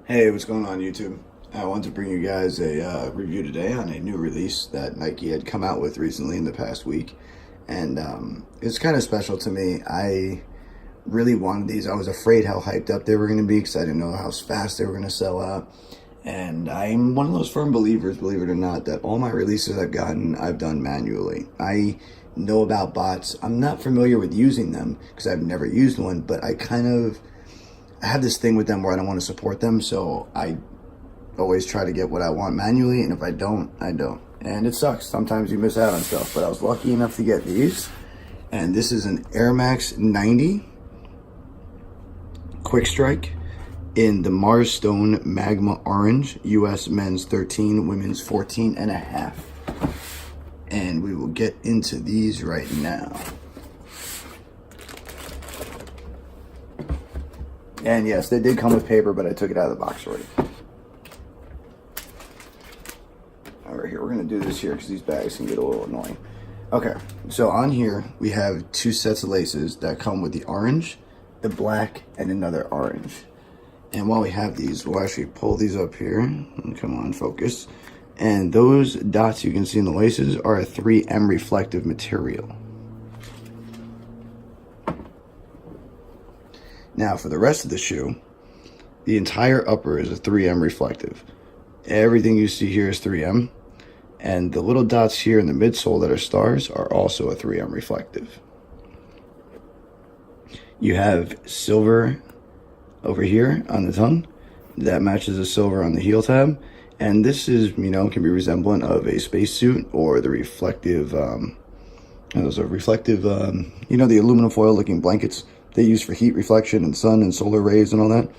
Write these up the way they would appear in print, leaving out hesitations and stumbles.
Hey, what's going on YouTube? I wanted to bring you guys a review today on a new release that Nike had come out with recently in the past week. And it's kind of special to me. I really wanted these. I was afraid how hyped up they were going to be because I didn't know how fast they were going to sell out. And I'm one of those firm believers, believe it or not, that all my releases I've done manually. I know about bots. I'm not familiar with using them because I've never used one, but I have this thing with them where I don't want to support them, so I always try to get what I want manually, and if I don't, I don't. And it sucks. Sometimes you miss out on stuff, but I was lucky enough to get these. And this is an Air Max 90 Quick Strike in the Mars Stone Magma Orange, US men's 13, women's 14 and a half. And we will get into these right now. And yes, they did come with paper, but I took it out of the box already. All right, here, we're gonna do this here because these bags can get a little annoying. Okay, so on here, we have two sets of laces that come with the orange, the black, and another orange. And while we have these, we'll actually pull these up here. Come on, focus. And those dots you can see in the laces are a 3M reflective material. Now, for the rest of the shoe, the entire upper is a 3M reflective. Everything you see here is 3M. And the little dots here in the midsole that are stars are also a 3M reflective. You have silver over here on the tongue. That matches the silver on the heel tab. And this is, can be resemblant of a spacesuit or the reflective, the aluminum foil looking blankets they use for heat reflection and sun and solar rays and all that.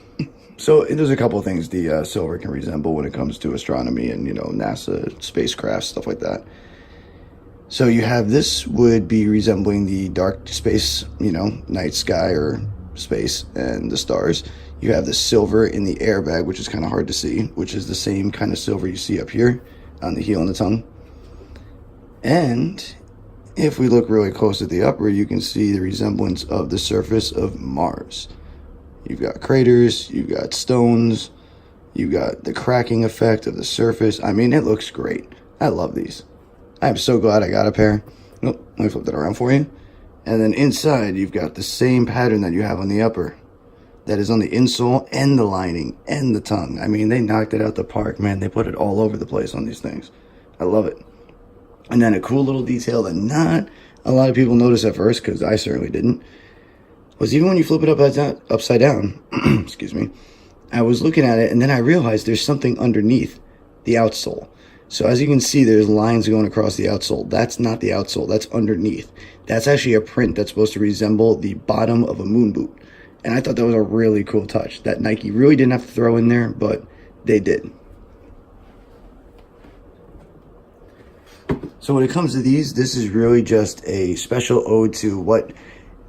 So there's a couple of things the silver can resemble when it comes to astronomy and, NASA spacecraft, stuff like that. So you have this would be resembling the dark space, night sky or space and the stars. You have the silver in the airbag, which is kind of hard to see, which is the same kind of silver you see up here on the heel and the tongue. And if we look really close at the upper, you can see the resemblance of the surface of Mars. You've got craters, you've got stones, you've got the cracking effect of the surface. I mean, it looks great. I love these. I'm so glad I got a pair. Oh, let me flip that around for you. And then inside, you've got the same pattern that you have on the upper. That is on the insole and the lining and the tongue. I mean, they knocked it out the park, man. They put it all over the place on these things. I love it. And then a cool little detail that not a lot of people notice at first, because I certainly didn't, was even when you flip it upside down, excuse me, I was looking at it and then I realized there's something underneath the outsole. So as you can see, there's lines going across the outsole. That's not the outsole, that's underneath. That's actually a print that's supposed to resemble the bottom of a moon boot. And I thought that was a really cool touch that Nike really didn't have to throw in there, but they did. So when it comes to these, this is really just a special ode to what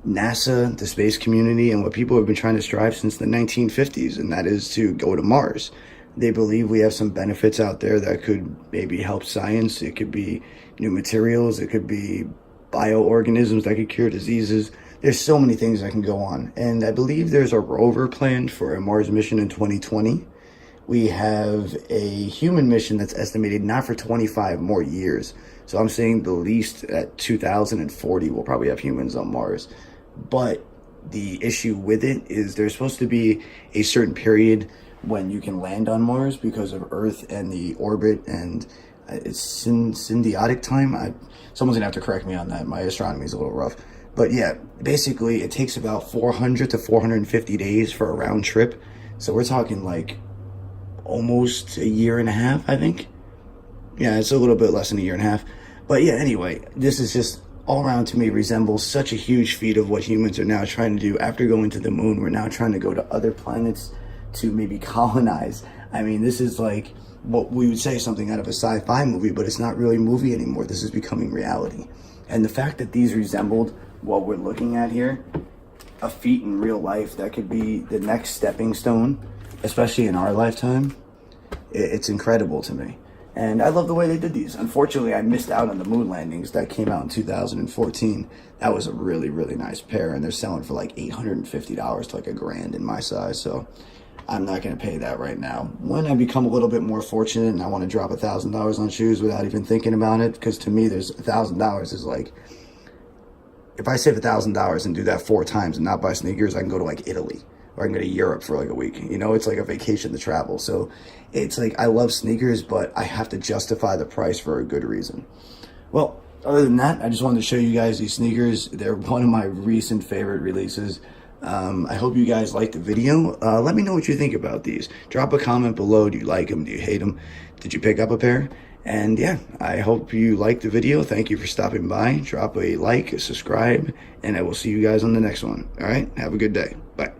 NASA, the space community, and what people have been trying to strive since the 1950s, and that is to go to Mars. They believe we have some benefits out there that could maybe help science. It could be new materials. It could be bioorganisms that could cure diseases. There's so many things that can go on. And I believe there's a rover planned for a Mars mission in 2020. We have a human mission that's estimated not for 25 more years. So I'm saying the least at 2040 we'll probably have humans on Mars. But the issue with it is there's supposed to be a certain period when you can land on Mars because of Earth and the orbit, and it's syndiotic time. Someone's gonna have to correct me on that. My astronomy is a little rough. But yeah, basically it takes about 400 to 450 days for a round trip. So we're talking like almost a year and a half, I think. Yeah, it's a little bit less than a year and a half. But yeah, anyway, this is just all around to me resembles such a huge feat of what humans are now trying to do. After going to the moon, we're now trying to go to other planets to maybe colonize. I mean, this is like what we would say something out of a sci-fi movie, but it's not really a movie anymore. This is becoming reality. And the fact that these resembled what we're looking at here, a feat in real life that could be the next stepping stone, especially in our lifetime, it's incredible to me. And I love the way they did these. Unfortunately, I missed out on the moon landings that came out in 2014. That was a really, really nice pair, and they're selling for like $850 to like $1,000 in my size. So I'm not going to pay that right now. When I become a little bit more fortunate and I want to drop $1,000 on shoes without even thinking about it, because to me, there's $1,000 is like, if I save $1,000 and do that 4 times and not buy sneakers, I can go to like Italy, or I can go to Europe for like a week. You know, it's like a vacation to travel. So it's like, I love sneakers, but I have to justify the price for a good reason. Well, other than that, I just wanted to show you guys these sneakers. They're one of my recent favorite releases. I hope you guys liked the video. Let me know what you think about these. Drop a comment below. Do you like them? Do you hate them? Did you pick up a pair? And yeah, I hope you liked the video. Thank you for stopping by. Drop a like, subscribe, and I will see you guys on the next one. All right? Have a good day. Bye.